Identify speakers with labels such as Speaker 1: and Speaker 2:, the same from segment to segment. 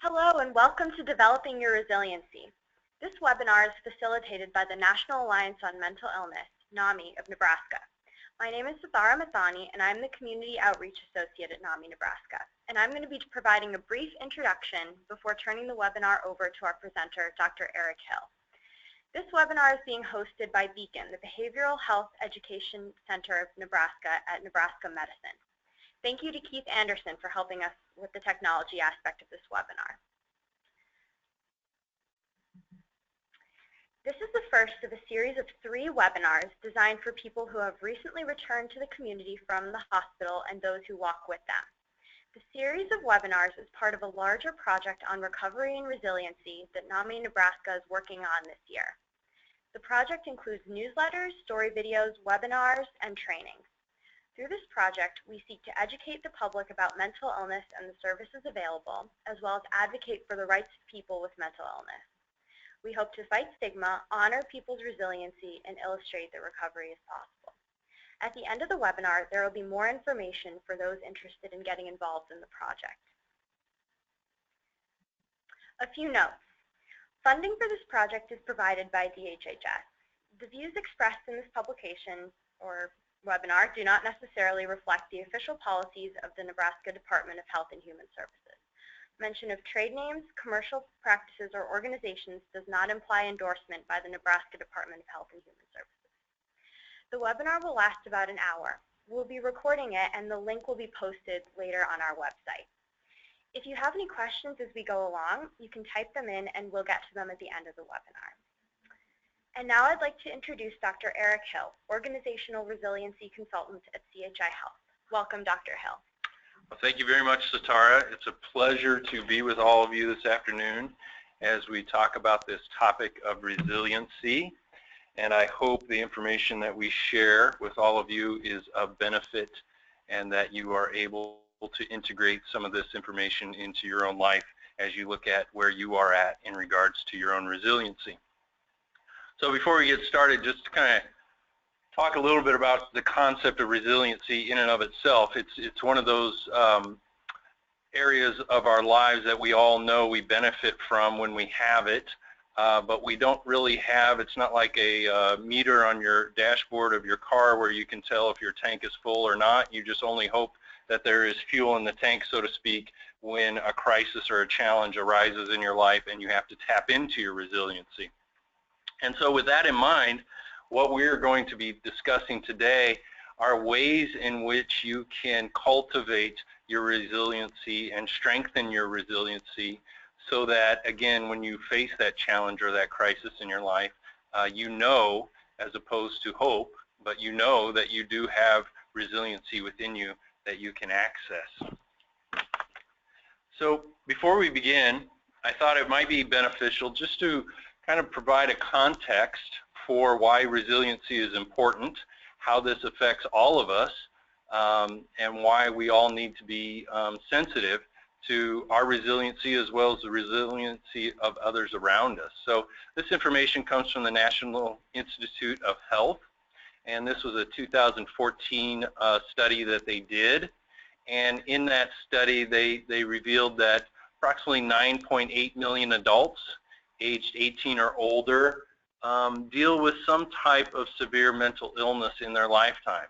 Speaker 1: Hello and welcome to Developing Your Resiliency. This webinar is facilitated by the National Alliance on Mental Illness, NAMI, of Nebraska. My name is Sithara Mathani and I'm the Community Outreach Associate at NAMI, Nebraska. And I'm going to be providing a brief introduction before turning the webinar over to our presenter, Dr. Eric Hill. This webinar is being hosted by Beacon, the Behavioral Health Education Center of Nebraska at Nebraska Medicine. Thank you to Keith Anderson for helping us with the technology aspect of this webinar. This is the first of a series of 3 webinars designed for people who have recently returned to the community from the hospital and those who walk with them. The series of webinars is part of a larger project on recovery and resiliency that NAMI Nebraska is working on this year. The project includes newsletters, story videos, webinars, and trainings. Through this project, we seek to educate the public about mental illness and the services available, as well as advocate for the rights of people with mental illness. We hope to fight stigma, honor people's resiliency, and illustrate that recovery is possible. At the end of the webinar, there will be more information for those interested in getting involved in the project. A few notes. Funding for this project is provided by DHHS. The views expressed in this publication or webinar do not necessarily reflect the official policies of the Nebraska Department of Health and Human Services. Mention of trade names, commercial practices, or organizations does not imply endorsement by the Nebraska Department of Health and Human Services. The webinar will last about an hour. We'll be recording it and the link will be posted later on our website. If you have any questions as we go along, you can type them in and we'll get to them at the end of the webinar. And now I'd like to introduce Dr. Eric Hill, Organizational Resiliency Consultant at CHI Health. Welcome, Dr. Hill.
Speaker 2: Well, thank you very much, Sithara. It's a pleasure to be with all of you this afternoon as we talk about this topic of resiliency. And I hope the information that we share with all of you is of benefit and that you are able to integrate some of this information into your own life as you look at where you are at in regards to your own resiliency. So before we get started, just to kind of talk a little bit about the concept of resiliency in and of itself. It's one of those areas of our lives that we all know we benefit from when we have it, but we don't really have, it's not like a meter on your dashboard of your car where you can tell if your tank is full or not. You just only hope that there is fuel in the tank, so to speak, when a crisis or a challenge arises in your life and you have to tap into your resiliency. And so with that in mind, what we're going to be discussing today are ways in which you can cultivate your resiliency and strengthen your resiliency so that, again, when you face that challenge or that crisis in your life, you know, as opposed to hope, but you know that you do have resiliency within you that you can access. So before we begin, I thought it might be beneficial just to kind of provide a context for why resiliency is important, how this affects all of us, and why we all need to be sensitive to our resiliency as well as the resiliency of others around us. So this information comes from the National Institute of Health, and this was a 2014 study that they did. And in that study, they revealed that approximately 9.8 million adults aged 18 or older deal with some type of severe mental illness in their lifetime.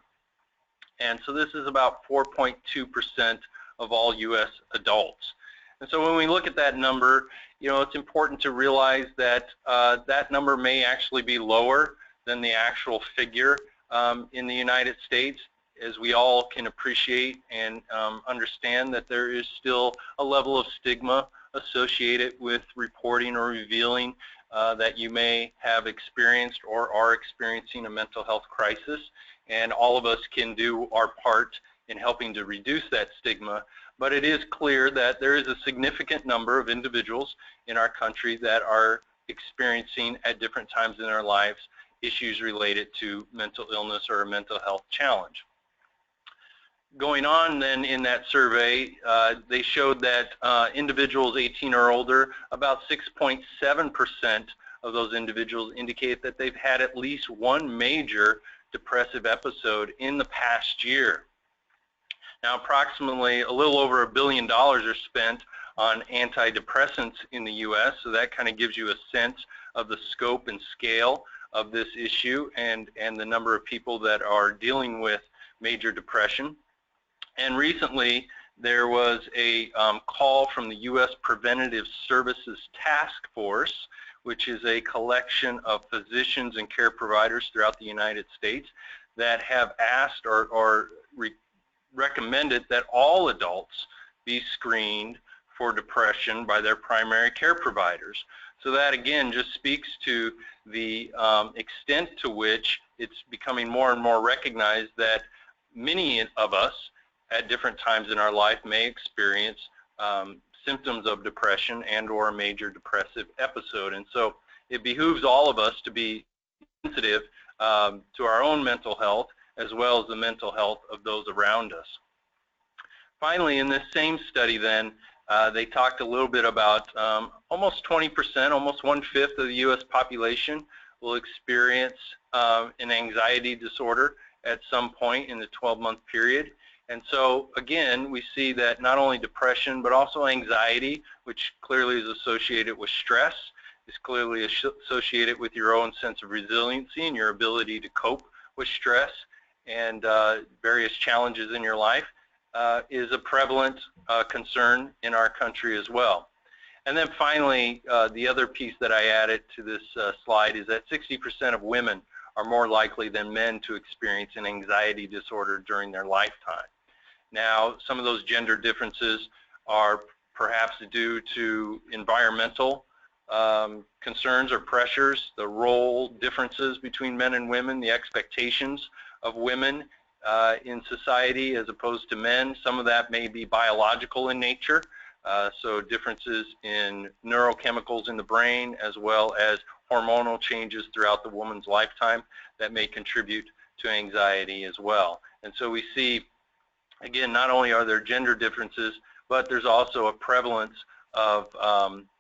Speaker 2: And so this is about 4.2% of all U.S. adults. And so when we look at that number, you know, it's important to realize that that number may actually be lower than the actual figure in the United States, as we all can appreciate and understand that there is still a level of stigma associated with reporting or revealing that you may have experienced or are experiencing a mental health crisis, and all of us can do our part in helping to reduce that stigma. But it is clear that there is a significant number of individuals in our country that are experiencing at different times in their lives issues related to mental illness or a mental health challenge. Going on then in that survey, they showed that individuals 18 or older, about 6.7% of those individuals indicate that they've had at least one major depressive episode in the past year. Now, approximately a little over $1 billion are spent on antidepressants in the U.S., so that kind of gives you a sense of the scope and scale of this issue and the number of people that are dealing with major depression. And recently, there was a call from the U.S. Preventative Services Task Force, which is a collection of physicians and care providers throughout the United States that have asked or recommended that all adults be screened for depression by their primary care providers. So that again just speaks to the extent to which it's becoming more and more recognized that many of us at different times in our life may experience symptoms of depression and or a major depressive episode. And so it behooves all of us to be sensitive to our own mental health as well as the mental health of those around us. Finally, in this same study then, they talked a little bit about almost 20%, almost 1/5 of the U.S. population will experience an anxiety disorder at some point in the 12-month period. And so again, we see that not only depression but also anxiety, which clearly is associated with stress, is clearly associated with your own sense of resiliency and your ability to cope with stress and various challenges in your life, is a prevalent concern in our country as well. And then finally, the other piece that I added to this slide is that 60% of women are more likely than men to experience an anxiety disorder during their lifetime. Now, some of those gender differences are perhaps due to environmental concerns or pressures, the role differences between men and women, the expectations of women in society as opposed to men. Some of that may be biological in nature, so differences in neurochemicals in the brain as well as hormonal changes throughout the woman's lifetime that may contribute to anxiety as well. And so we see, again, not only are there gender differences, but there's also a prevalence of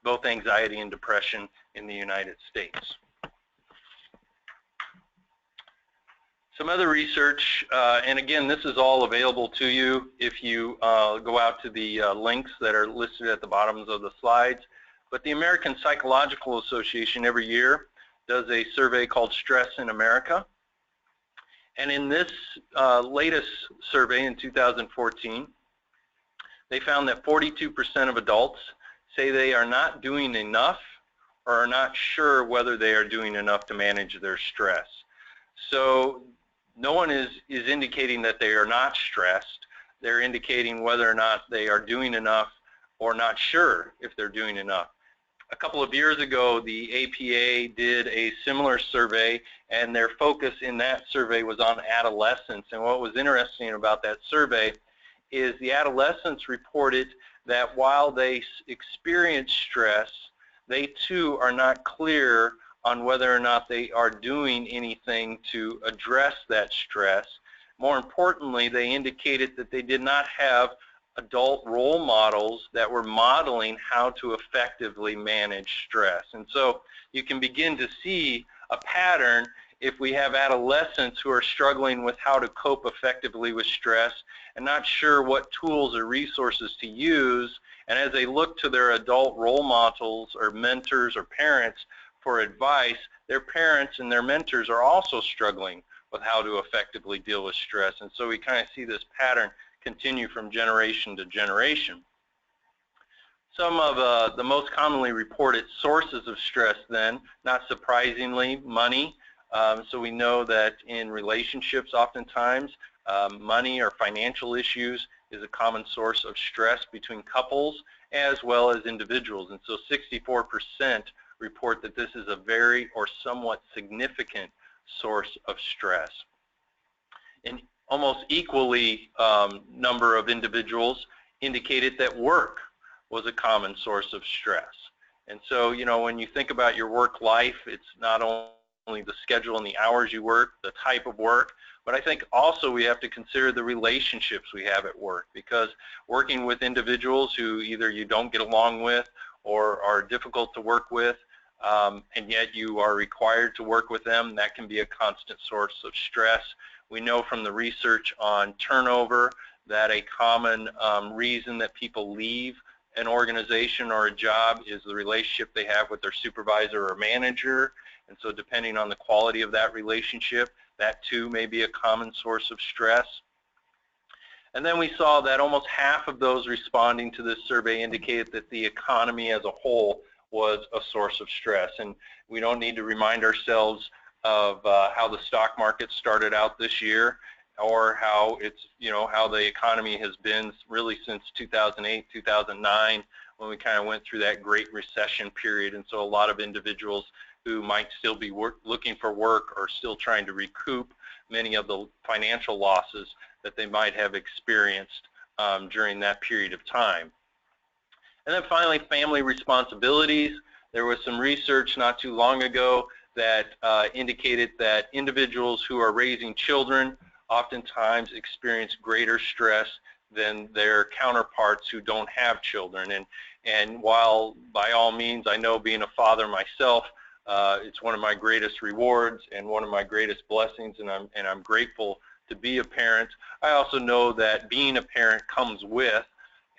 Speaker 2: both anxiety and depression in the United States. Some other research, and again, this is all available to you if you go out to the links that are listed at the bottoms of the slides. But the American Psychological Association every year does a survey called Stress in America. And in this latest survey in 2014, they found that 42% of adults say they are not doing enough or are not sure whether they are doing enough to manage their stress. So no one is indicating that they are not stressed. They're indicating whether or not they are doing enough or not sure if they're doing enough. A couple of years ago, the APA did a similar survey, and their focus in that survey was on adolescents. And what was interesting about that survey is the adolescents reported that while they experience stress, they too are not clear on whether or not they are doing anything to address that stress. More importantly, they indicated that they did not have adult role models that were modeling how to effectively manage stress. And so you can begin to see a pattern if we have adolescents who are struggling with how to cope effectively with stress and not sure what tools or resources to use, and as they look to their adult role models or mentors or parents for advice, their parents and their mentors are also struggling with how to effectively deal with stress. And so we kind of see this pattern continue from generation to generation. Some of the most commonly reported sources of stress then, not surprisingly, money. So we know that in relationships oftentimes money or financial issues is a common source of stress between couples as well as individuals. And so 64% report that this is a very or somewhat significant source of stress. And almost equally number of individuals indicated that work was a common source of stress. And so, you know, when you think about your work life, it's not only the schedule and the hours you work, the type of work, but I think also we have to consider the relationships we have at work, because working with individuals who either you don't get along with or are difficult to work with, and yet you are required to work with them, that can be a constant source of stress. We know from the research on turnover that a common reason that people leave an organization or a job is the relationship they have with their supervisor or manager. And so depending on the quality of that relationship, that too may be a common source of stress. And then we saw that almost half of those responding to this survey indicated that the economy as a whole was a source of stress. And we don't need to remind ourselves of how the stock market started out this year, or how it's, how the economy has been really since 2008, 2009, when we kind of went through that Great Recession period. And so a lot of individuals who might still be looking for work are still trying to recoup many of the financial losses that they might have experienced during that period of time. And then finally, family responsibilities. There was some research not too long ago that indicated that individuals who are raising children oftentimes experience greater stress than their counterparts who don't have children. And while by all means I know, being a father myself, it's one of my greatest rewards and one of my greatest blessings, and I'm grateful to be a parent, I also know that being a parent comes with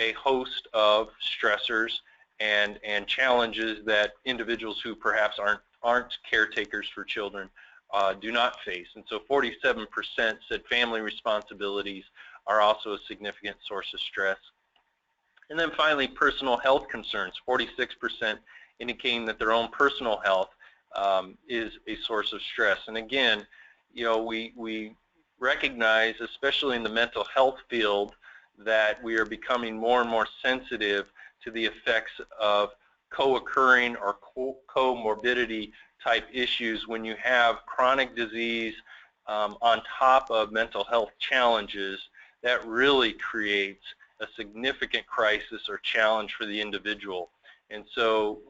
Speaker 2: a host of stressors and challenges that individuals who perhaps aren't caretakers for children do not face. And so 47% said family responsibilities are also a significant source of stress. And then finally, personal health concerns, 46% indicating that their own personal health is a source of stress. And again, we recognize, especially in the mental health field, that we are becoming more and more sensitive to the effects of co-occurring or comorbidity type issues when you have chronic disease on top of mental health challenges. That really creates a significant crisis or challenge for the individual. And so,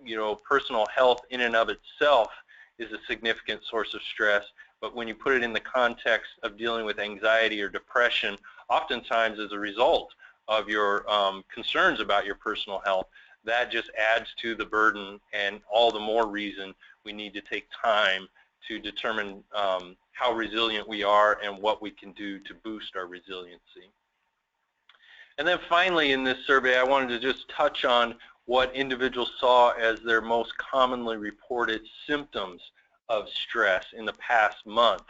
Speaker 2: personal health in and of itself is a significant source of stress, but when you put it in the context of dealing with anxiety or depression, oftentimes as a result of your concerns about your personal health, that just adds to the burden, and all the more reason we need to take time to determine how resilient we are and what we can do to boost our resiliency. And then finally, in this survey, I wanted to just touch on what individuals saw as their most commonly reported symptoms of stress in the past month.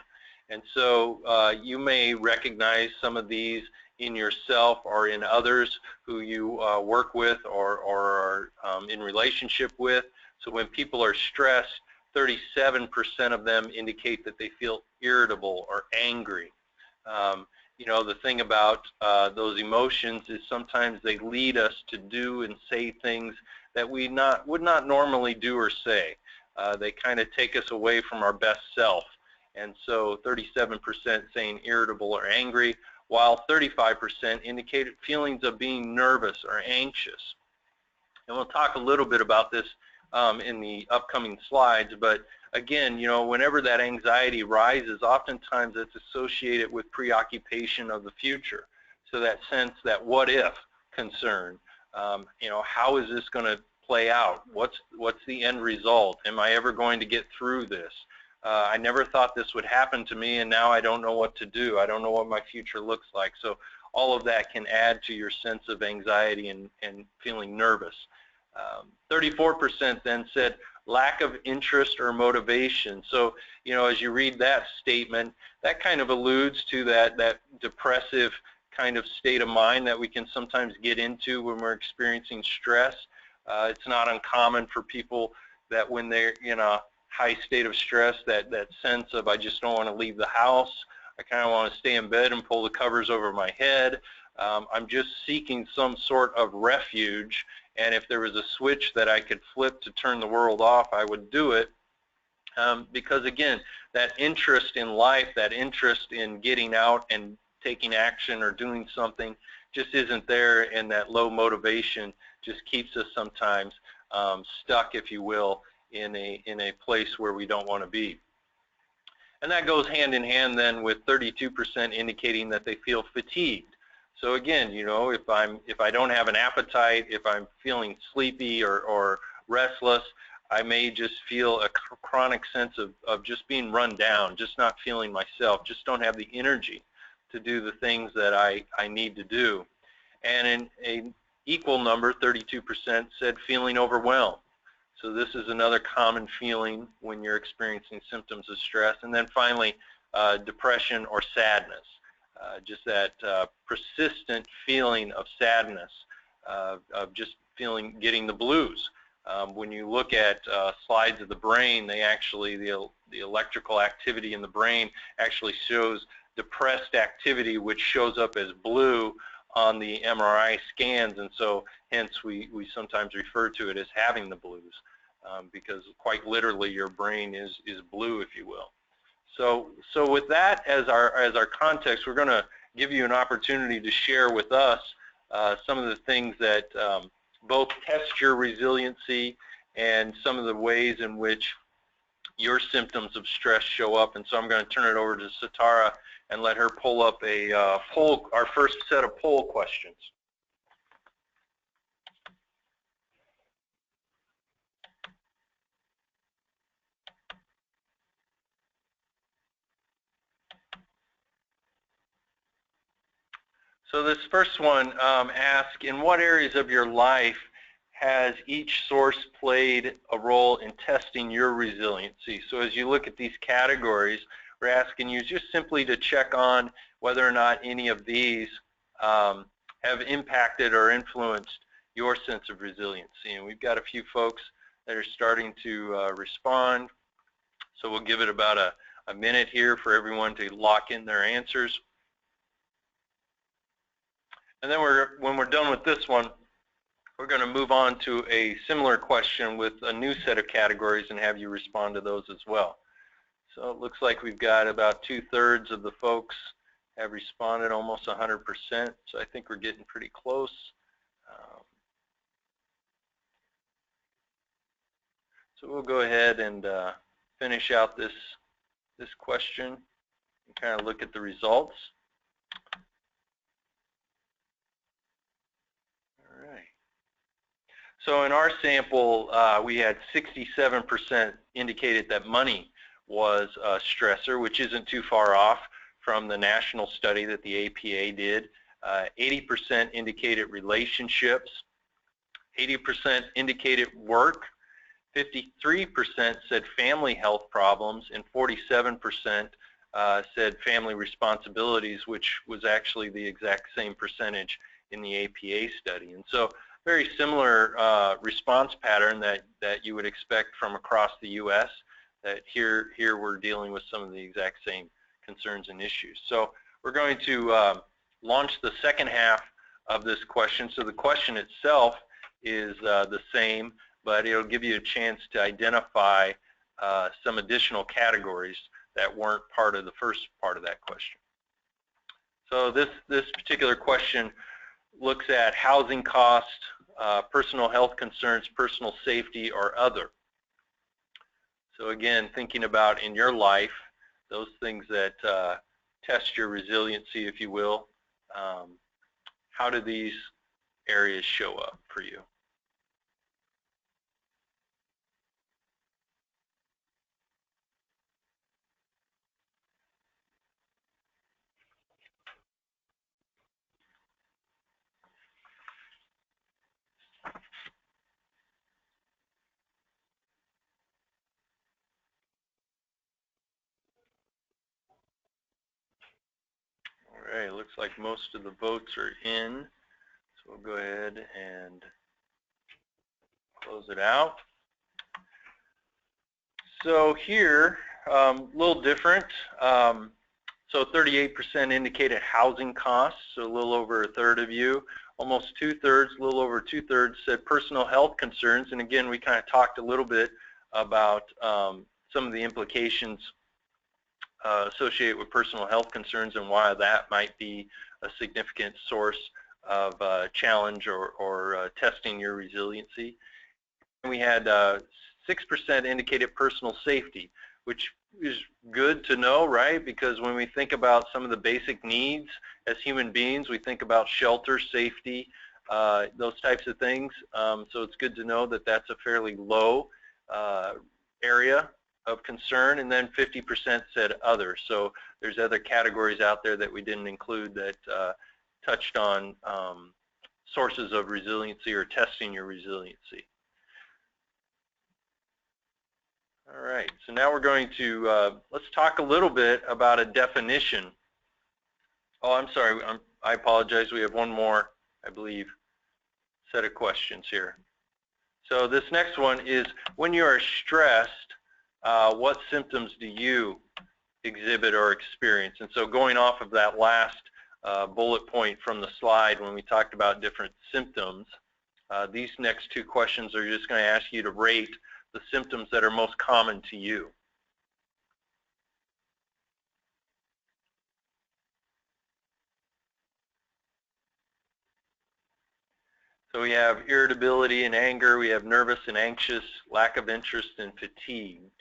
Speaker 2: And so you may recognize some of these in yourself or in others who you work with or are in relationship with. So when people are stressed, 37% of them indicate that they feel irritable or angry. The thing about those emotions is sometimes they lead us to do and say things that we would not normally do or say. They kind of take us away from our best self. And so 37% saying irritable or angry, while 35% indicated feelings of being nervous or anxious. And we'll talk a little bit about this in the upcoming slides, but again, whenever that anxiety rises, oftentimes it's associated with preoccupation of the future. So that sense, that what if concern, how is this going to play out? What's the end result? Am I ever going to get through this? I never thought this would happen to me, and now I don't know what to do. I don't know what my future looks like. So all of that can add to your sense of anxiety and feeling nervous. 34% then said lack of interest or motivation. So, as you read that statement, that kind of alludes to that depressive kind of state of mind that we can sometimes get into when we're experiencing stress. It's not uncommon for people that when they're in a high state of stress, that sense of I just don't want to leave the house. I kind of want to stay in bed and pull the covers over my head. I'm just seeking some sort of refuge, and if there was a switch that I could flip to turn the world off, I would do it. Because again, that interest in life, that interest in getting out and taking action or doing something just isn't there, and that low motivation just keeps us sometimes stuck, if you will, in a place where we don't want to be. And that goes hand in hand then with 32% indicating that they feel fatigued. So again, if I don't have an appetite, if I'm feeling sleepy or restless, I may just feel a chronic sense of just being run down, just not feeling myself, just don't have the energy to do the things that I need to do. And in equal number, 32%, said feeling overwhelmed. So this is another common feeling when you're experiencing symptoms of stress. And then finally, depression or sadness, just that persistent feeling of sadness, of just getting the blues. When you look at slides of the brain, they actually, the electrical activity in the brain actually shows depressed activity, which shows up as blue on the MRI scans, and so hence we sometimes refer to it as having the blues, because quite literally your brain is blue, if you will. So with that as our context, we're going to give you an opportunity to share with us some of the things that both test your resiliency and some of the ways in which your symptoms of stress show up. And so I'm going to turn it over to Satara and let her pull up our first set of poll questions. So this first one asks, in what areas of your life has each source played a role in testing your resiliency? So as you look at these categories, we're asking you just simply to check on whether or not any of these have impacted or influenced your sense of resiliency. And we've got a few folks that are starting to respond. So we'll give it about a minute here for everyone to lock in their answers. And then when we're done with this one, we're going to move on to a similar question with a new set of categories and have you respond to those as well. So it looks like we've got about 2/3 of the folks have responded, almost 100%. So I think we're getting pretty close. So we'll go ahead and finish out this question and kind of look at the results. So in our sample, we had 67% indicated that money was a stressor, which isn't too far off from the national study that the APA did. 80% indicated relationships, 80% indicated work, 53% said family health problems, and 47% said family responsibilities, which was actually the exact same percentage in the APA study. And so very similar response pattern that you would expect from across the U.S., that here we're dealing with some of the exact same concerns and issues. So we're going to launch the second half of this question. So the question itself is the same, but it'll give you a chance to identify some additional categories that weren't part of the first part of that question. So this particular question looks at housing cost, personal health concerns, personal safety, or other. So again, thinking about in your life, those things that test your resiliency, if you will, how do these areas show up for you? All right, looks like most of the votes are in, so we'll go ahead and close it out. So here, a little different. So 38% indicated housing costs, so a little over 1/3 of you. Almost 2/3, a little over 2/3 said personal health concerns. And again, we kind of talked a little bit about some of the implications associated with personal health concerns and why that might be a significant source of challenge or testing your resiliency. And we had 6% indicated personal safety, which is good to know, right? Because when we think about some of the basic needs as human beings, we think about shelter, safety, those types of things. So it's good to know that that's a fairly low area of concern. And then 50% said other. So there's other categories out there that we didn't include that touched on sources of resiliency or testing your resiliency. All right, so now we're going to, let's talk a little bit about a definition. Oh, I'm sorry, I apologize. We have one more, I believe, set of questions here. So this next one is, when you are stressed, what symptoms do you exhibit or experience? And so going off of that last bullet point from the slide when we talked about different symptoms, these next two questions are just going to ask you to rate the symptoms that are most common to you. So we have irritability and anger, we have nervous and anxious, lack of interest, and fatigued.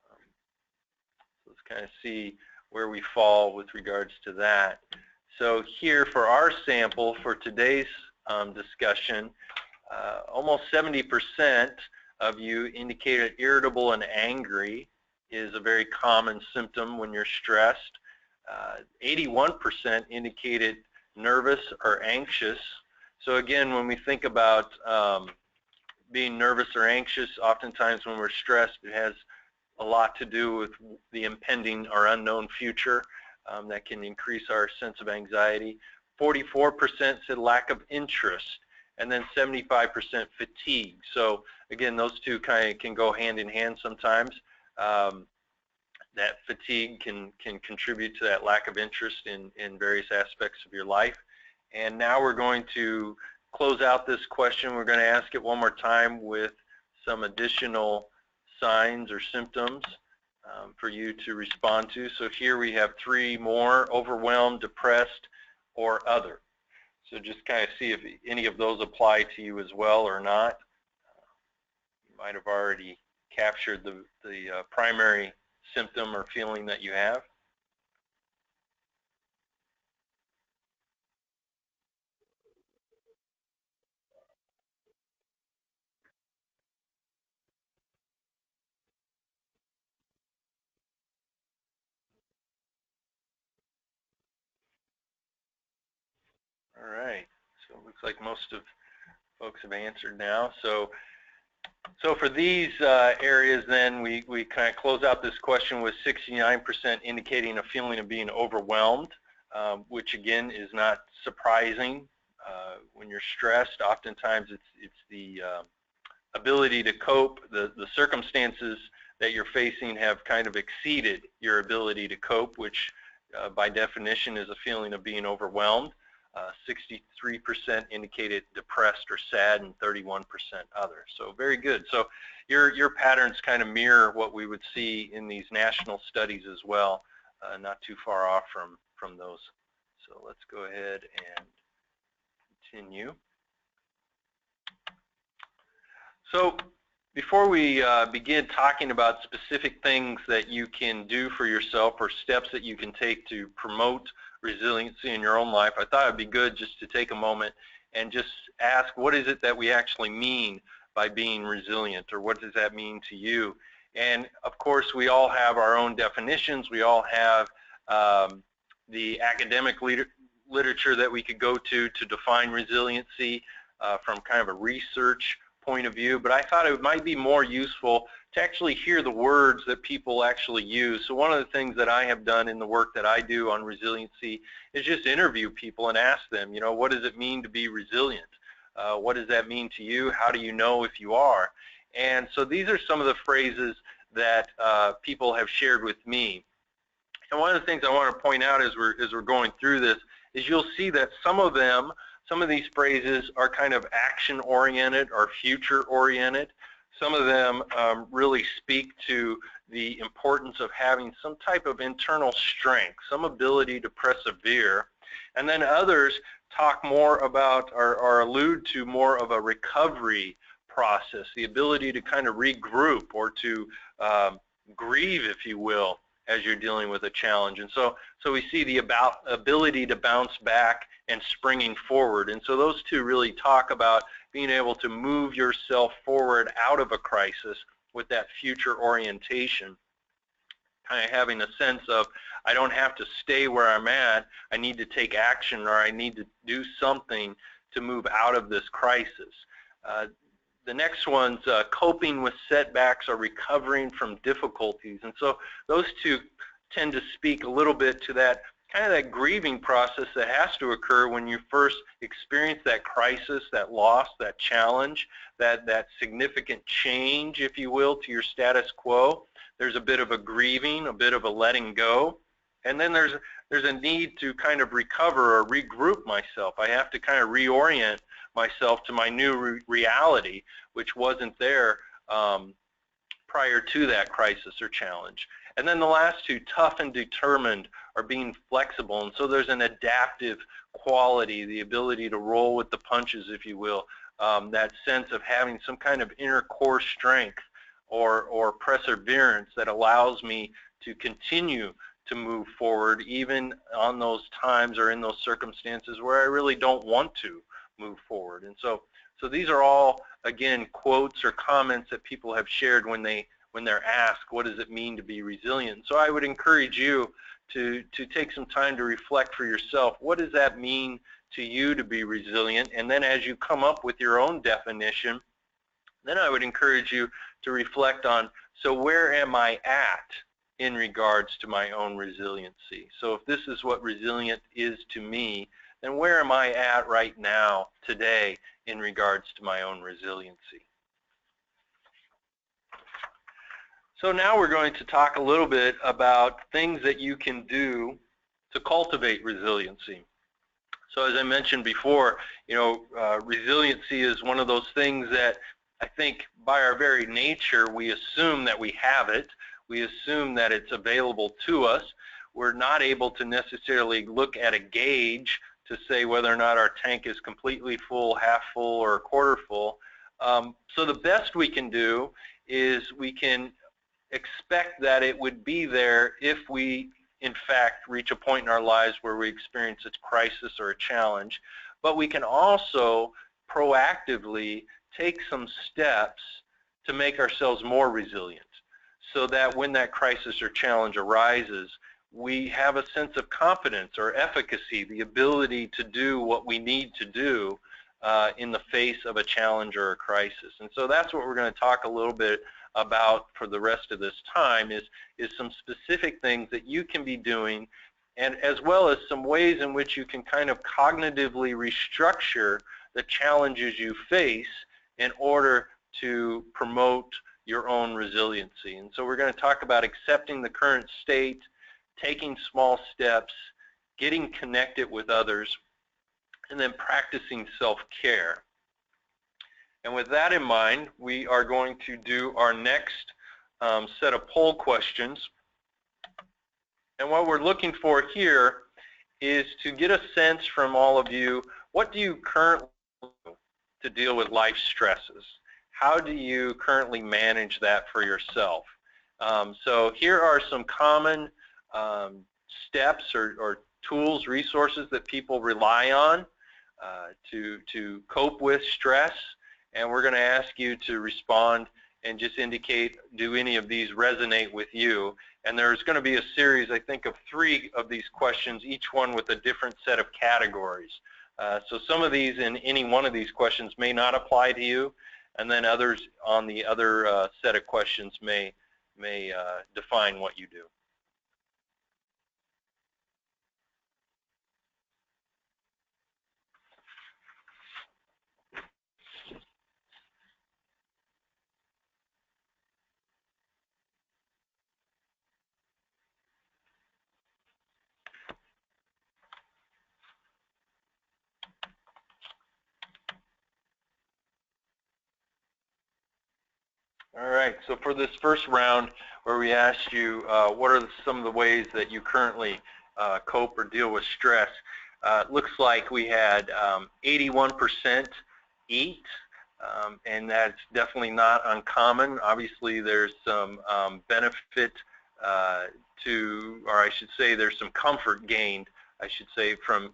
Speaker 2: So let's kind of see where we fall with regards to that. So here for our sample for today's discussion, almost 70% of you indicated irritable and angry is a very common symptom when you're stressed. 81% indicated nervous or anxious. So again, when we think about being nervous or anxious, oftentimes when we're stressed, it has a lot to do with the impending or unknown future that can increase our sense of anxiety. 44% said lack of interest, and then 75% fatigue. So again, those two kind of can go hand in hand sometimes. That fatigue can contribute to that lack of interest in various aspects of your life. And now we're going to close out this question. We're going to ask it one more time with some additional signs or symptoms for you to respond to. So here we have three more: overwhelmed, depressed, or other. So just kind of see if any of those apply to you as well or not. You might have already captured the primary symptom or feeling that you have. All right, so it looks like most of folks have answered now. So for these areas then, we kind of close out this question with 69% indicating a feeling of being overwhelmed, which again is not surprising. When you're stressed, oftentimes it's the ability to cope, the circumstances that you're facing have kind of exceeded your ability to cope, which by definition is a feeling of being overwhelmed. 63% indicated depressed or sad, and 31% other. So very good. So your patterns kind of mirror what we would see in these national studies as well, not too far off from those. So let's go ahead and continue. So before we begin talking about specific things that you can do for yourself or steps that you can take to promote resiliency in your own life, I thought it'd be good just to take a moment and just ask, what is it that we actually mean by being resilient, or what does that mean to you? And of course, we all have our own definitions. We all have the academic literature that we could go to define resiliency from kind of a research point of view, but I thought it might be more useful to actually hear the words that people actually use. So one of the things that I have done in the work that I do on resiliency is just interview people and ask them, you know, what does it mean to be resilient? What does that mean to you? How do you know if you are? And so these are some of the phrases that people have shared with me. And one of the things I want to point out as we're going through this is you'll see that some of these phrases are kind of action-oriented or future-oriented. Some of them really speak to the importance of having some type of internal strength, some ability to persevere. And then others talk more about or allude to more of a recovery process, the ability to kind of regroup or to grieve, if you will, as you're dealing with a challenge. And so we see the ability to bounce back and springing forward. And so those two really talk about being able to move yourself forward out of a crisis with that future orientation, kind of having a sense of, I don't have to stay where I'm at, I need to take action, or I need to do something to move out of this crisis. The next one's coping with setbacks or recovering from difficulties. And so those two tend to speak a little bit to that kind of that grieving process that has to occur when you first experience that crisis, that loss, that challenge, that significant change, if you will, to your status quo. There's a bit of a grieving, a bit of a letting go. And then there's a need to kind of recover or regroup myself. I have to kind of reorient myself to my new reality, which wasn't there prior to that crisis or challenge. And then the last two, tough and determined, are being flexible. And so there's an adaptive quality, the ability to roll with the punches, if you will, that sense of having some kind of inner core strength or perseverance that allows me to continue to move forward even on those times or in those circumstances where I really don't want to move forward. And so these are all, again, quotes or comments that people have shared when they're asked, what does it mean to be resilient? So I would encourage you to take some time to reflect for yourself, what does that mean to you to be resilient? And then as you come up with your own definition, then I would encourage you to reflect on, so where am I at in regards to my own resiliency? So if this is what resilient is to me, then where am I at right now, today, in regards to my own resiliency? So now we're going to talk a little bit about things that you can do to cultivate resiliency. So as I mentioned before, resiliency is one of those things that I think by our very nature we assume that we have it. We assume that it's available to us. We're not able to necessarily look at a gauge to say whether or not our tank is completely full, half full, or a quarter full. So the best we can do is we can expect that it would be there if we, in fact, reach a point in our lives where we experience a crisis or a challenge. But we can also proactively take some steps to make ourselves more resilient, so that when that crisis or challenge arises, we have a sense of confidence or efficacy, the ability to do what we need to do in the face of a challenge or a crisis. And so that's what we're going to talk a little bit about for the rest of this time, is some specific things that you can be doing, and as well as some ways in which you can kind of cognitively restructure the challenges you face in order to promote your own resiliency. And so we're going to talk about accepting the current state, taking small steps, getting connected with others, and then practicing self-care. And with that in mind, we are going to do our next set of poll questions. And what we're looking for here is to get a sense from all of you, what do you currently do to deal with life stresses? How do you currently manage that for yourself? So here are some common steps or tools, resources that people rely on to cope with stress. And we're going to ask you to respond and just indicate, do any of these resonate with you? And there's going to be a series, I think, of 3 of these questions, each one with a different set of categories. So some of these in any one of these questions may not apply to you, and then others on the other set of questions may define what you do. All right, so for this first round where we asked you what are some of the ways that you currently cope or deal with stress, it looks like we had 81% eat, and that's definitely not uncommon. Obviously there's some benefit to, or I should say there's some comfort gained, I should say, from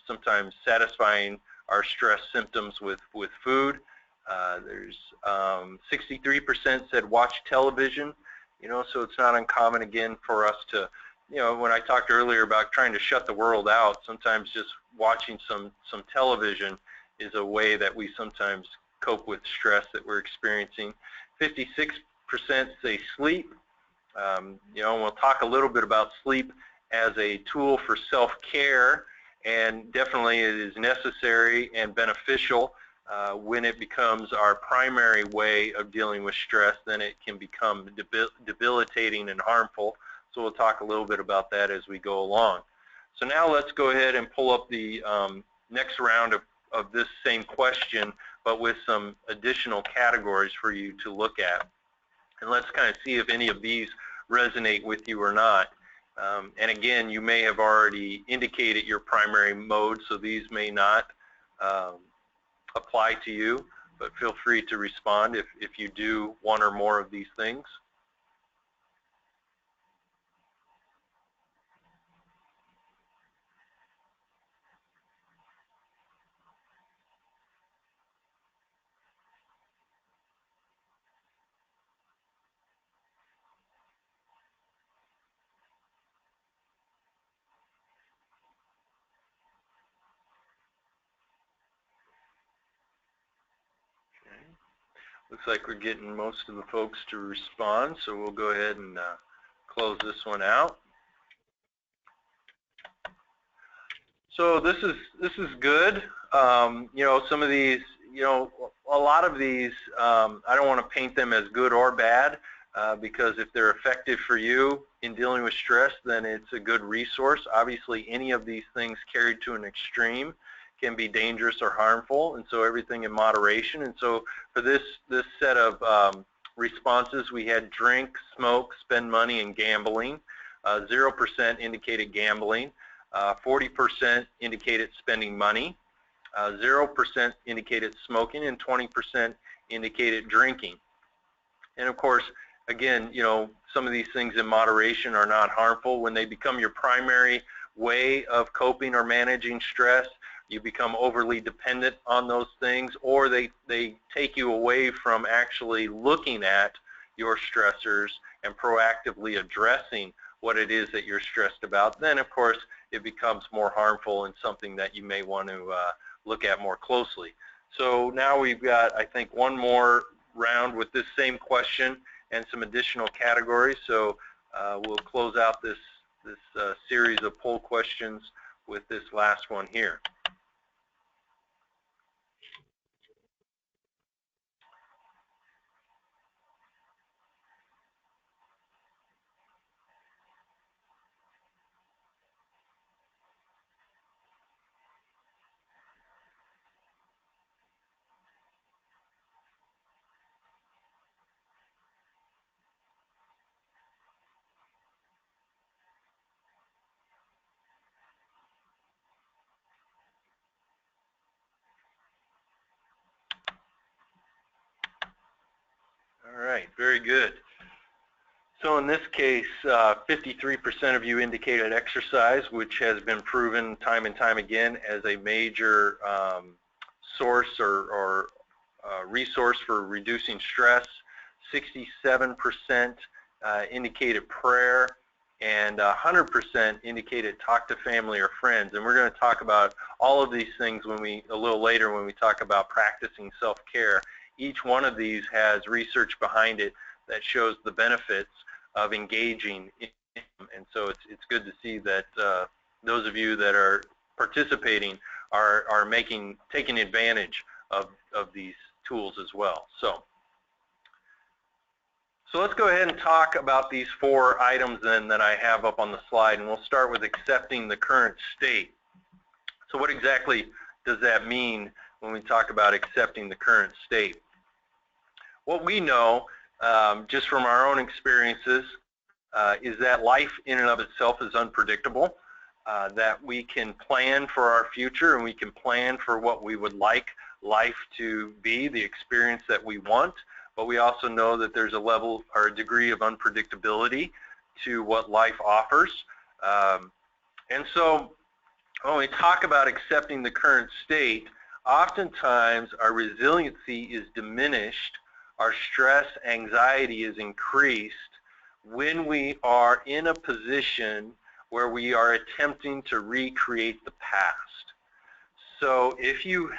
Speaker 2: sometimes satisfying our stress symptoms with food. There's 63% said watch television, so it's not uncommon again for us to, when I talked earlier about trying to shut the world out, sometimes just watching some television is a way that we sometimes cope with stress that we're experiencing. 56% say sleep. You know, we'll talk a little bit about sleep as a tool for self-care, and definitely it is necessary and beneficial. When it becomes our primary way of dealing with stress, then it can become debilitating and harmful. So we'll talk a little bit about that as we go along. So now let's go ahead and pull up the next round of this same question, but with some additional categories for you to look at. And let's kind of see if any of these resonate with you or not. And again, you may have already indicated your primary mode, so these may not apply to you, but feel free to respond if you do one or more of these things. Looks like we're getting most of the folks to respond, so we'll go ahead and close this one out. So this is good. You know, some of these, you know, a lot of these, I don't want to paint them as good or bad, because if they're effective for you in dealing with stress, then it's a good resource. Obviously, any of these things carried to an extreme can be dangerous or harmful, and so everything in moderation. And so for this set of responses, we had drink, smoke, spend money, and gambling. 0% indicated gambling. 40% indicated spending money. 0% indicated smoking, and 20% indicated drinking. And of course, again, you know, some of these things in moderation are not harmful. When they become your primary way of coping or managing stress, you become overly dependent on those things, or they take you away from actually looking at your stressors and proactively addressing what it is that you're stressed about, then of course it becomes more harmful and something that you may want to look at more closely. So now we've got, I think, one more round with this same question and some additional categories. So we'll close out this series of poll questions with this last one here. All right, very good. So in this case, 53% of you indicated exercise, which has been proven time and time again as a major source or resource for reducing stress. 67% indicated prayer, and 100% indicated talk to family or friends. And we're going to talk about all of these things a little later when we talk about practicing self-care. Each one of these has research behind it that shows the benefits of engaging in them. And so it's good to see that those of you that are participating are taking advantage of these tools as well. So let's go ahead and talk about these 4 items then that I have up on the slide, and we'll start with accepting the current state. So what exactly does that mean when we talk about accepting the current state? What we know, just from our own experiences, is that life in and of itself is unpredictable, that we can plan for our future and we can plan for what we would like life to be, the experience that we want, but we also know that there's a level or a degree of unpredictability to what life offers. And so when we talk about accepting the current state, oftentimes our resiliency is diminished, our stress, anxiety is increased when we are in a position where we are attempting to recreate the past. So if you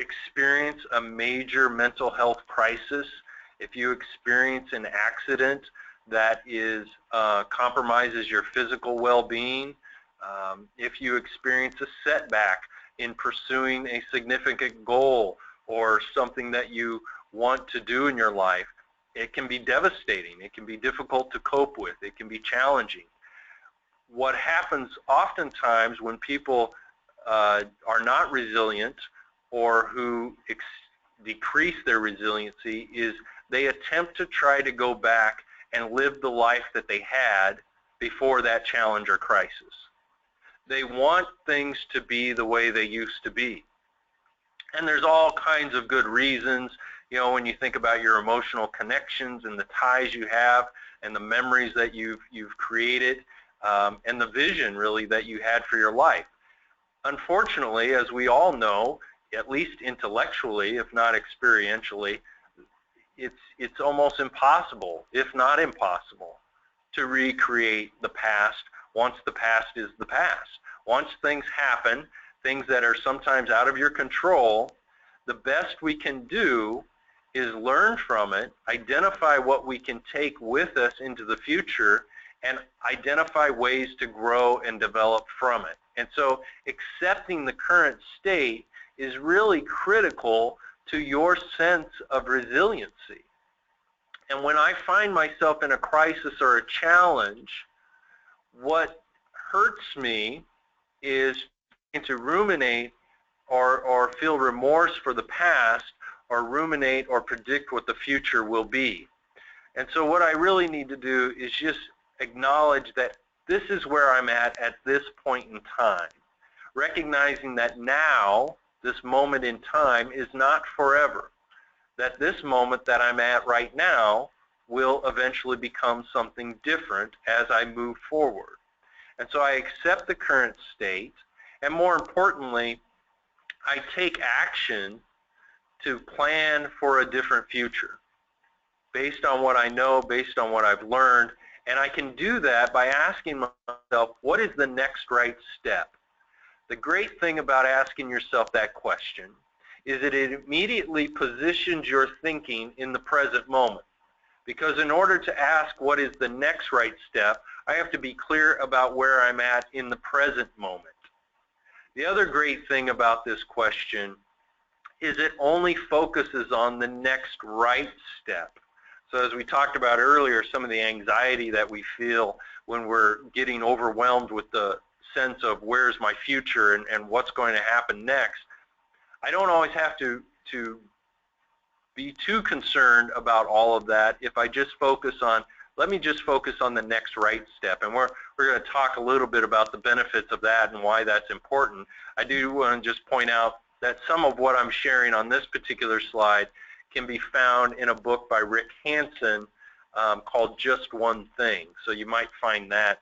Speaker 2: experience a major mental health crisis, if you experience an accident that compromises your physical well-being, if you experience a setback in pursuing a significant goal or something that you want to do in your life, it can be devastating. It can be difficult to cope with. It can be challenging. What happens oftentimes when people are not resilient or who decrease their resiliency is they attempt to try to go back and live the life that they had before that challenge or crisis. They want things to be the way they used to be. And there's all kinds of good reasons, you know, when you think about your emotional connections and the ties you have and the memories that you've created, and the vision really that you had for your life. Unfortunately, as we all know, at least intellectually, if not experientially, it's almost impossible, if not impossible, to recreate the past once the past is the past. Once things happen, things that are sometimes out of your control, the best we can do is learn from it, identify what we can take with us into the future, and identify ways to grow and develop from it. And so accepting the current state is really critical to your sense of resiliency. And when I find myself in a crisis or a challenge, what hurts me is to ruminate or feel remorse for the past or ruminate or predict what the future will be. And so what I really need to do is just acknowledge that this is where I'm at this point in time, recognizing that now, this moment in time, is not forever, that this moment that I'm at right now will eventually become something different as I move forward. And so I accept the current state, and more importantly, I take action to plan for a different future based on what I know, based on what I've learned. And I can do that by asking myself, what is the next right step? The great thing about asking yourself that question is that it immediately positions your thinking in the present moment. Because in order to ask what is the next right step, I have to be clear about where I'm at in the present moment. The other great thing about this question is it only focuses on the next right step. So as we talked about earlier, some of the anxiety that we feel when we're getting overwhelmed with the sense of where's my future and what's going to happen next, I don't always have to be too concerned about all of that if I just focus on, let me just focus on the next right step. And we're going to talk a little bit about the benefits of that and why that's important. I do want to just point out that some of what I'm sharing on this particular slide can be found in a book by Rick Hansen called Just One Thing. So you might find that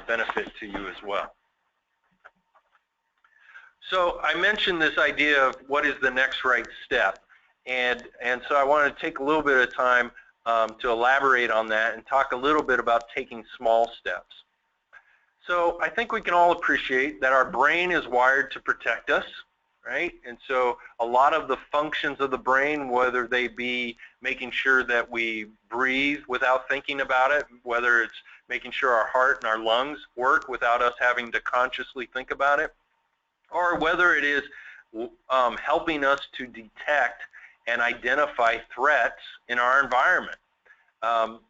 Speaker 2: benefit to you as well. So I mentioned this idea of what is the next right step. And so I want to take a little bit of time to elaborate on that and talk a little bit about taking small steps. So I think we can all appreciate that our brain is wired to protect us, right? And so a lot of the functions of the brain, whether they be making sure that we breathe without thinking about it, whether it's making sure our heart and our lungs work without us having to consciously think about it, or whether it is helping us to detect and identify threats in our environment.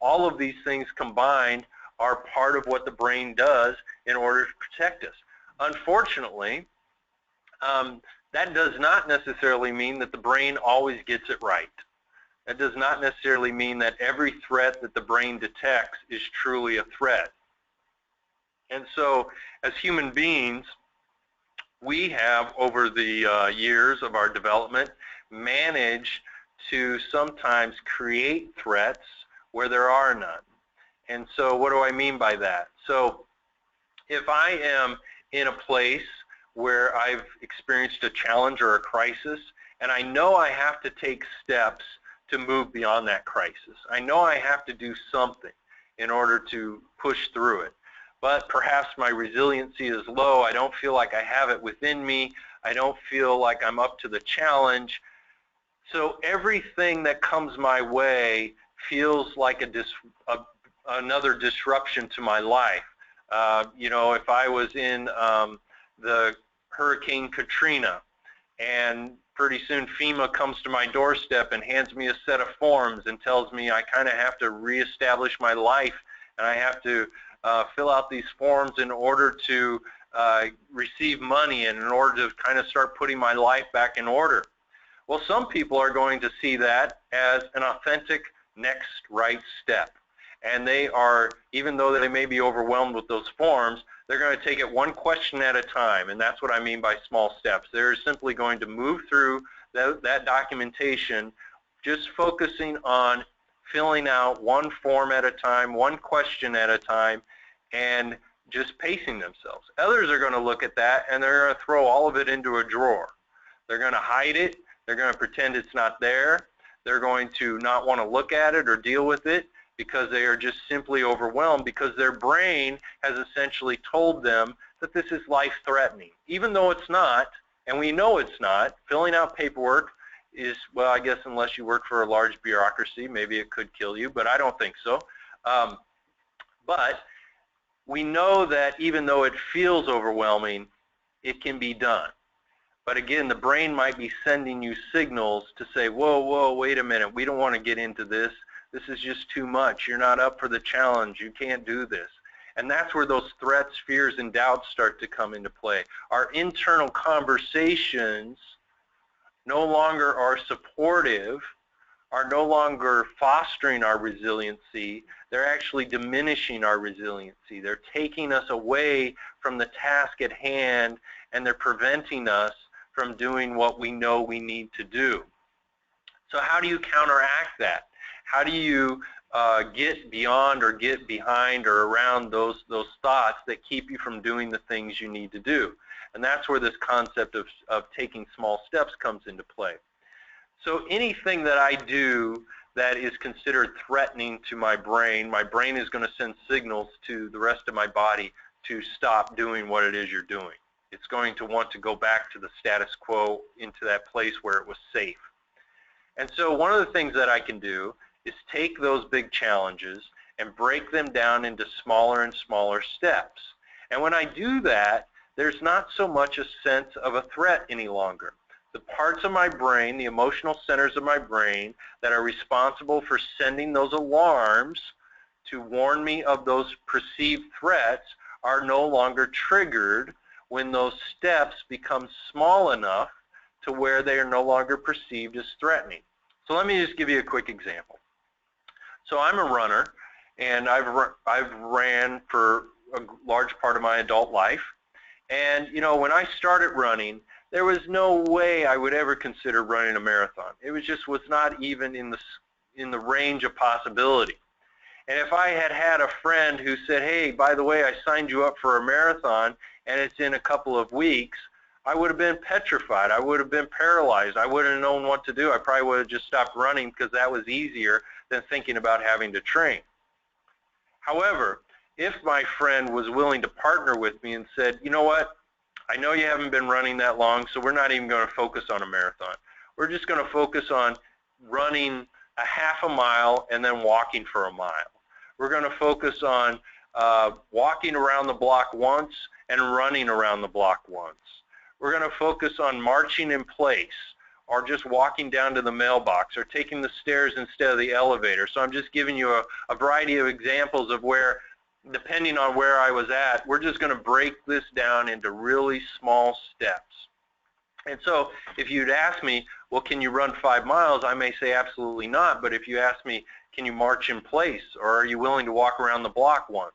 Speaker 2: All of these things combined are part of what the brain does in order to protect us. Unfortunately, that does not necessarily mean that the brain always gets it right. That does not necessarily mean that every threat that the brain detects is truly a threat. And so as human beings, we have, over the years of our development, managed to sometimes create threats where there are none. And so what do I mean by that? So if I am in a place where I've experienced a challenge or a crisis, and I know I have to take steps to move beyond that crisis. I know I have to do something in order to push through it. but perhaps my resiliency is low. I don't feel like I have it within me. I don't feel like I'm up to the challenge. So everything that comes my way feels like another disruption to my life. You know, if I was in the Hurricane Katrina, and pretty soon FEMA comes to my doorstep and hands me a set of forms and tells me I kind of have to reestablish my life, and I have to fill out these forms in order to receive money and in order to kind of start putting my life back in order. Well, some people are going to see that as an authentic next right step. And they are, even though they may be overwhelmed with those forms, they're going to take it one question at a time, and that's what I mean by small steps. They're simply going to move through that documentation, just focusing on filling out one form at a time, one question at a time, and just pacing themselves. Others are going to look at that, and they're going to throw all of it into a drawer. They're going to hide it. They're going to pretend it's not there. They're going to not want to look at it or deal with it, because they are just simply overwhelmed, because their brain has essentially told them that this is life-threatening. Even though it's not, and we know it's not. Filling out paperwork is, well, I guess unless you work for a large bureaucracy, maybe it could kill you, but I don't think so. But we know that even though it feels overwhelming, it can be done. But again, the brain might be sending you signals to say, whoa, whoa, wait a minute, we don't want to get into this. This is just too much. You're not up for the challenge. You can't do this. And that's where those threats, fears, and doubts start to come into play. Our internal conversations no longer are supportive, are no longer fostering our resiliency. They're actually diminishing our resiliency. They're taking us away from the task at hand, and they're preventing us from doing what we know we need to do. So how do you counteract that? How do you get beyond or get behind or around those thoughts that keep you from doing the things you need to do? And that's where this concept of taking small steps comes into play. So anything that I do that is considered threatening to my brain is going to send signals to the rest of my body to stop doing what it is you're doing. It's going to want to go back to the status quo, into that place where it was safe. And so one of the things that I can do is take those big challenges and break them down into smaller and smaller steps. And when I do that, there's not so much a sense of a threat any longer. The parts of my brain, the emotional centers of my brain that are responsible for sending those alarms to warn me of those perceived threats are no longer triggered when those steps become small enough to where they are no longer perceived as threatening. So let me just give you a quick example. So I'm a runner, and I've ran for a large part of my adult life. And you know, when I started running, there was no way I would ever consider running a marathon. It was not even in the range of possibility. And if I had had a friend who said, hey, by the way, I signed you up for a marathon and it's in a couple of weeks, I would have been petrified. I would have been paralyzed. I wouldn't have known what to do. I probably would have just stopped running because that was easier than thinking about having to train. However, if my friend was willing to partner with me and said, you know what, I know you haven't been running that long, so we're not even going to focus on a marathon. We're just going to focus on running a half a mile and then walking for a mile. We're going to focus on walking around the block once and running around the block once. We're going to focus on marching in place, or just walking down to the mailbox, or taking the stairs instead of the elevator. So I'm just giving you a variety of examples of where, depending on where I was at, we're just going to break this down into really small steps. And so if you'd ask me, well, can you run 5 miles? I may say absolutely not. But if you ask me, can you march in place, or are you willing to walk around the block once?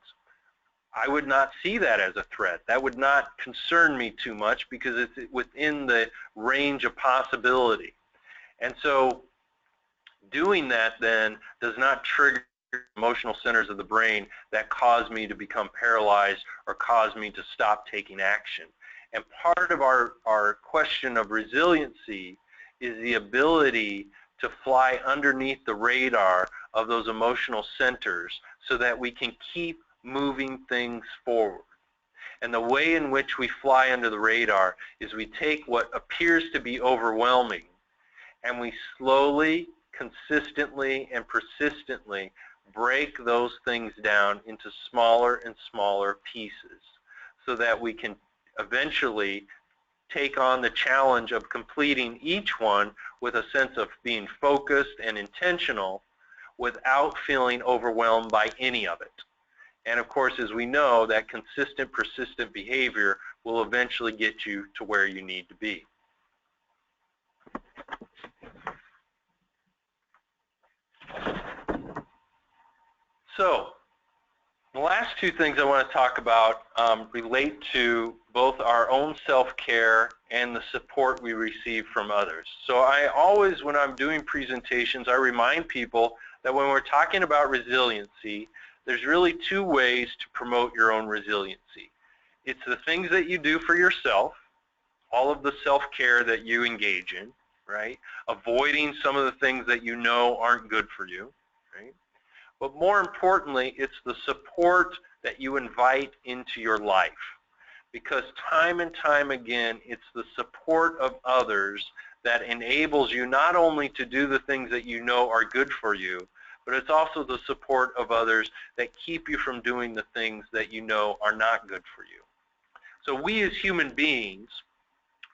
Speaker 2: I would not see that as a threat. That would not concern me too much because it's within the range of possibility. And so doing that then does not trigger emotional centers of the brain that cause me to become paralyzed or cause me to stop taking action. And part of our question of resiliency is the ability to fly underneath the radar of those emotional centers so that we can keep moving things forward. And the way in which we fly under the radar is we take what appears to be overwhelming and we slowly, consistently, and persistently break those things down into smaller and smaller pieces so that we can eventually take on the challenge of completing each one with a sense of being focused and intentional without feeling overwhelmed by any of it. And of course, as we know, that consistent, persistent behavior will eventually get you to where you need to be. So, the last two things I want to talk about relate to both our own self-care and the support we receive from others. So I always, when I'm doing presentations, I remind people that when we're talking about resiliency, there's really two ways to promote your own resiliency. It's the things that you do for yourself, all of the self-care that you engage in, right? Avoiding some of the things that you know aren't good for you, right? But more importantly, it's the support that you invite into your life. Because time and time again, it's the support of others that enables you not only to do the things that you know are good for you, but it's also the support of others that keep you from doing the things that you know are not good for you. So we as human beings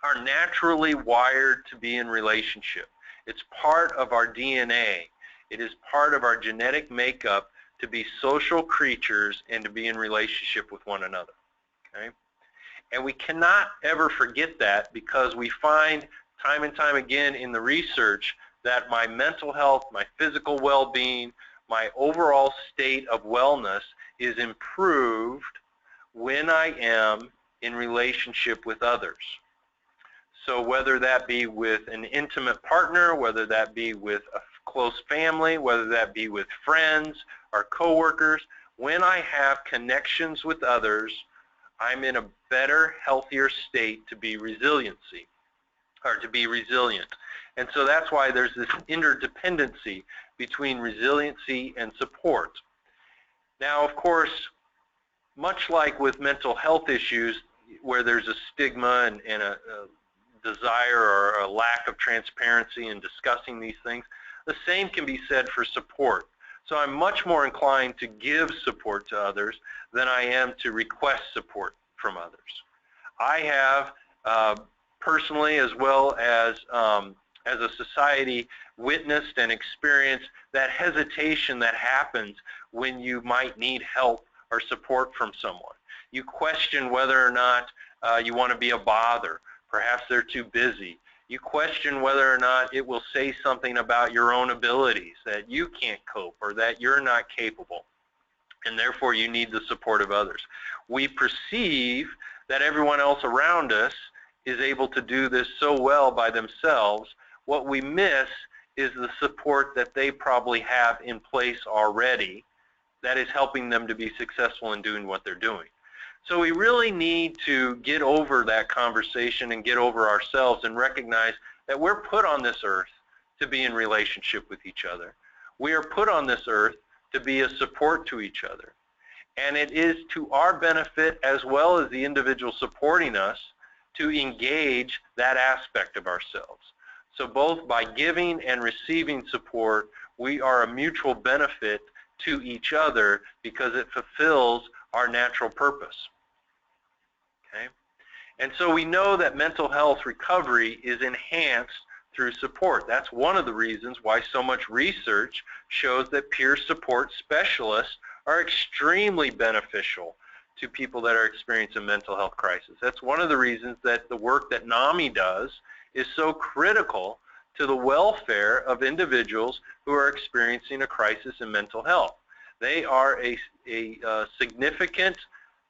Speaker 2: are naturally wired to be in relationship. It's part of our DNA. It is part of our genetic makeup to be social creatures and to be in relationship with one another. Okay? And we cannot ever forget that, because we find time and time again in the research that my mental health, my physical well-being, my overall state of wellness is improved when I am in relationship with others. So whether that be with an intimate partner, whether that be with a close family, whether that be with friends or coworkers, when I have connections with others, I'm in a better, healthier state to be resilient. And so that's why there's this interdependency between resiliency and support. Now, of course, much like with mental health issues where there's a stigma and a desire or a lack of transparency in discussing these things, the same can be said for support. So I'm much more inclined to give support to others than I am to request support from others. I have personally, as well as a society, witnessed and experienced that hesitation that happens when you might need help or support from someone. You question whether or not you want to be a bother. Perhaps they're too busy. You question whether or not it will say something about your own abilities, that you can't cope or that you're not capable, and therefore you need the support of others. We perceive that everyone else around us is able to do this so well by themselves. What we miss is the support that they probably have in place already that is helping them to be successful in doing what they're doing. So we really need to get over that conversation and get over ourselves and recognize that we're put on this earth to be in relationship with each other. We are put on this earth to be a support to each other. And it is to our benefit, as well as the individual supporting us, to engage that aspect of ourselves. So both by giving and receiving support, we are a mutual benefit to each other because it fulfills our natural purpose. Okay? And so we know that mental health recovery is enhanced through support. That's one of the reasons why so much research shows that peer support specialists are extremely beneficial to people that are experiencing a mental health crisis. That's one of the reasons that the work that NAMI does is so critical to the welfare of individuals who are experiencing a crisis in mental health. They are a significant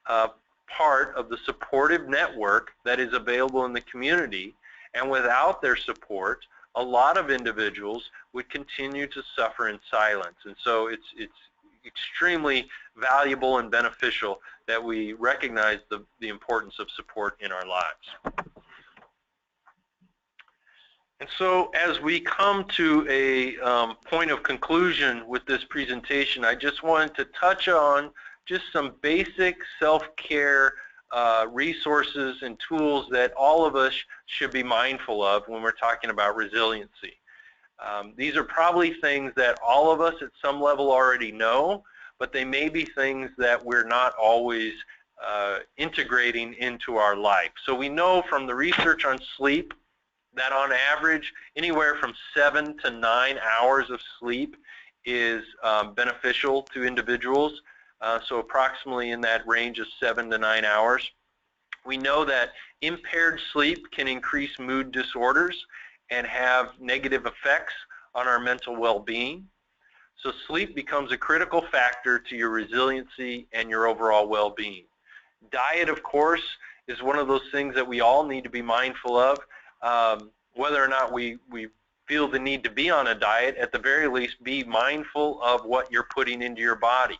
Speaker 2: part of the supportive network that is available in the community, and without their support, a lot of individuals would continue to suffer in silence. And so it's extremely valuable and beneficial that we recognize the importance of support in our lives. And so as we come to a point of conclusion with this presentation, I just wanted to touch on just some basic self-care resources and tools that all of us should be mindful of when we're talking about resiliency. These are probably things that all of us at some level already know, but they may be things that we're not always integrating into our life. So we know from the research on sleep that on average anywhere from 7 to 9 hours of sleep is beneficial to individuals, so approximately in that range of 7 to 9 hours. We know that impaired sleep can increase mood disorders and have negative effects on our mental well-being. So sleep becomes a critical factor to your resiliency and your overall well-being. Diet, of course, is one of those things that we all need to be mindful of. Whether or not we feel the need to be on a diet, at the very least be mindful of what you're putting into your body.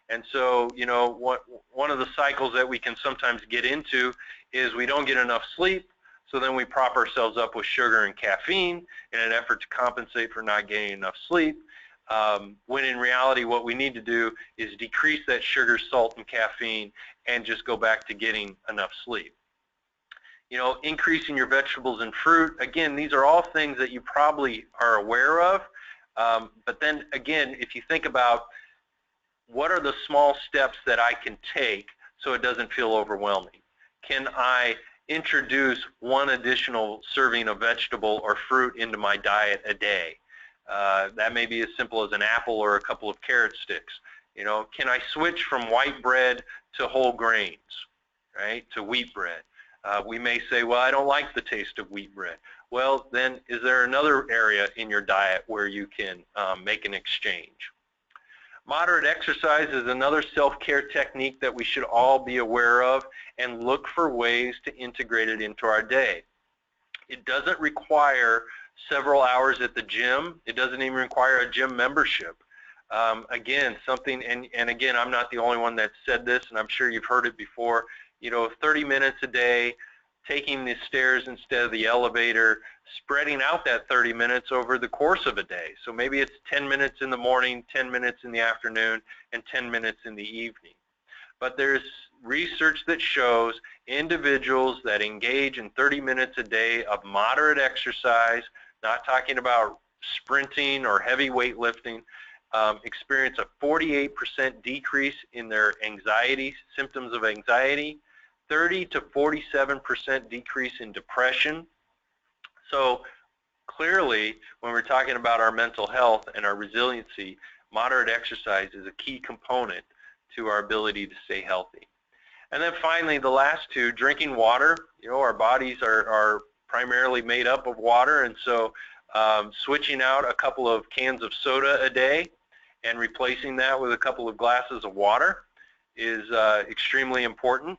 Speaker 2: And so, you know, one of the cycles that we can sometimes get into is we don't get enough sleep, so then we prop ourselves up with sugar and caffeine in an effort to compensate for not getting enough sleep, when in reality what we need to do is decrease that sugar, salt, and caffeine and just go back to getting enough sleep. You know, increasing your vegetables and fruit, again, these are all things that you probably are aware of, but then again, if you think about what are the small steps that I can take so it doesn't feel overwhelming? Can I introduce one additional serving of vegetable or fruit into my diet a day? That may be as simple as an apple or a couple of carrot sticks. You know, can I switch from white bread to whole grains, right, to wheat bread? We may say, well, I don't like the taste of wheat bread. Well, then is there another area in your diet where you can make an exchange? Moderate exercise is another self-care technique that we should all be aware of and look for ways to integrate it into our day. It doesn't require several hours at the gym. It doesn't even require a gym membership. Again, something, and again, I'm not the only one that said this, and I'm sure you've heard it before, you know, 30 minutes a day, taking the stairs instead of the elevator, spreading out that 30 minutes over the course of a day. So maybe it's 10 minutes in the morning, 10 minutes in the afternoon, and 10 minutes in the evening. But there's research that shows individuals that engage in 30 minutes a day of moderate exercise, not talking about sprinting or heavy weightlifting, experience a 48% decrease in their anxiety, symptoms of anxiety, 30 to 47% decrease in depression. So clearly, when we're talking about our mental health and our resiliency, moderate exercise is a key component to our ability to stay healthy. And then finally, the last two, drinking water. You know, our bodies are primarily made up of water, and so switching out a couple of cans of soda a day and replacing that with a couple of glasses of water is extremely important.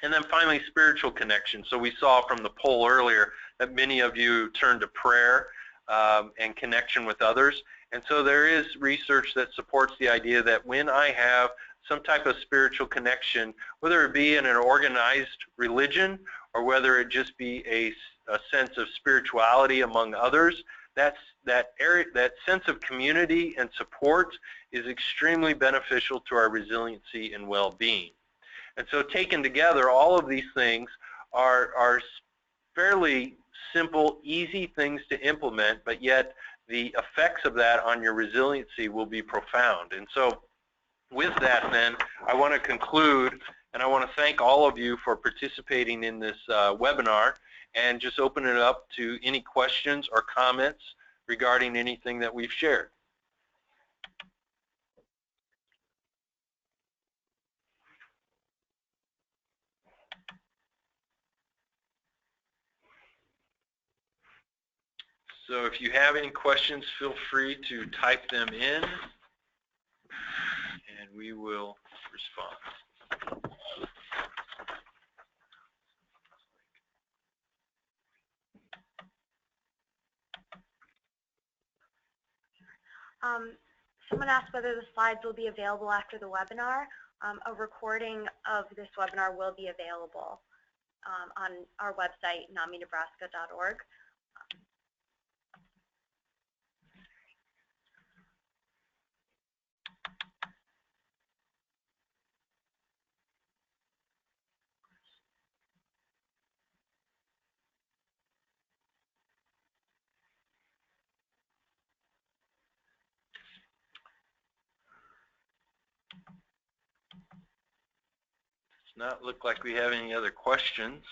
Speaker 2: And then finally, spiritual connection. So we saw from the poll earlier that many of you turn to prayer and connection with others. And so there is research that supports the idea that when I have some type of spiritual connection, whether it be in an organized religion or whether it just be a sense of spirituality among others, that sense of community and support is extremely beneficial to our resiliency and well-being. And so taken together, all of these things are fairly simple, easy things to implement, but yet the effects of that on your resiliency will be profound. And so with that, then, I want to conclude, and I want to thank all of you for participating in this webinar, and just open it up to any questions or comments regarding anything that we've shared. So if you have any questions, feel free to type them in, and we will respond.
Speaker 1: Someone asked whether the slides will be available after the webinar. A recording of this webinar will be available on our website, naminebraska.org.
Speaker 2: Does not look like we have any other questions.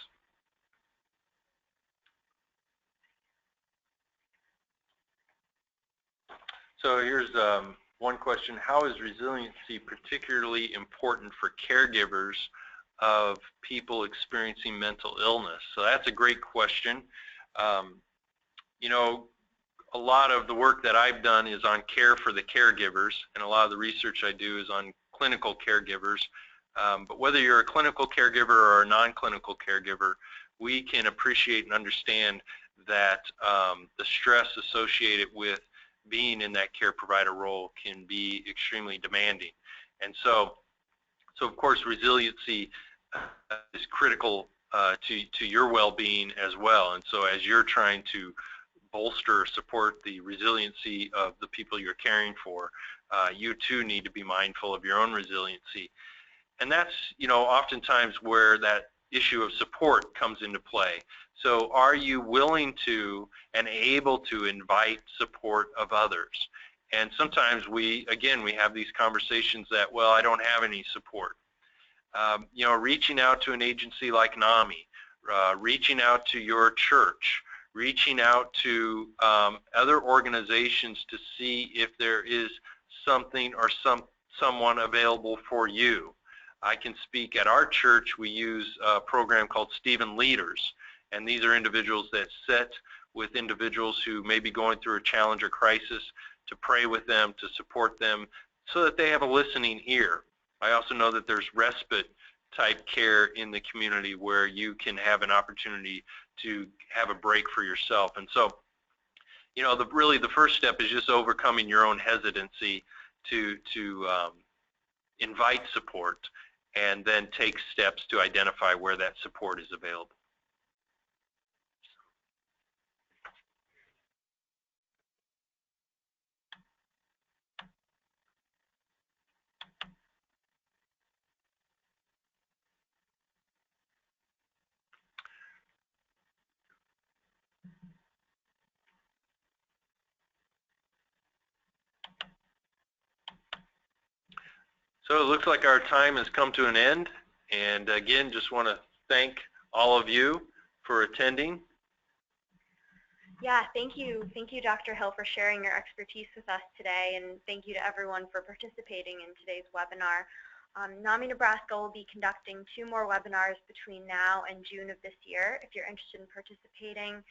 Speaker 2: So here's one question. How is resiliency particularly important for caregivers of people experiencing mental illness? So that's a great question. You know, a lot of the work that I've done is on care for the caregivers, and a lot of the research I do is on clinical caregivers. But whether you're a clinical caregiver or a non-clinical caregiver, we can appreciate and understand that the stress associated with being in that care provider role can be extremely demanding. And so of course, resiliency is critical to your well-being as well. And so as you're trying to bolster or support the resiliency of the people you're caring for, you too need to be mindful of your own resiliency. And that's, you know, oftentimes where that issue of support comes into play. So are you willing to and able to invite support of others? And sometimes we have these conversations that, well, I don't have any support. You know, reaching out to an agency like NAMI, reaching out to your church, reaching out to other organizations to see if there is something or someone available for you. I can speak at our church. We use a program called Stephen Leaders, and these are individuals that sit with individuals who may be going through a challenge or crisis to pray with them, to support them, so that they have a listening ear. I also know that there's respite type care in the community where you can have an opportunity to have a break for yourself. And so, you know, really the first step is just overcoming your own hesitancy to invite support, and then take steps to identify where that support is available. So it looks like our time has come to an end, and again, just want to thank all of you for attending.
Speaker 1: Yeah, thank you, Dr. Hill, for sharing your expertise with us today, and thank you to everyone for participating in today's webinar. NAMI Nebraska will be conducting 2 more webinars between now and June of this year. If you're interested in participating,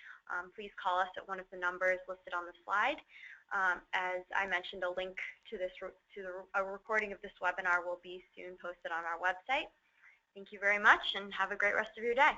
Speaker 1: please call us at one of the numbers listed on the slide. As I mentioned, a link to a recording of this webinar will be soon posted on our website. Thank you very much, and have a great rest of your day.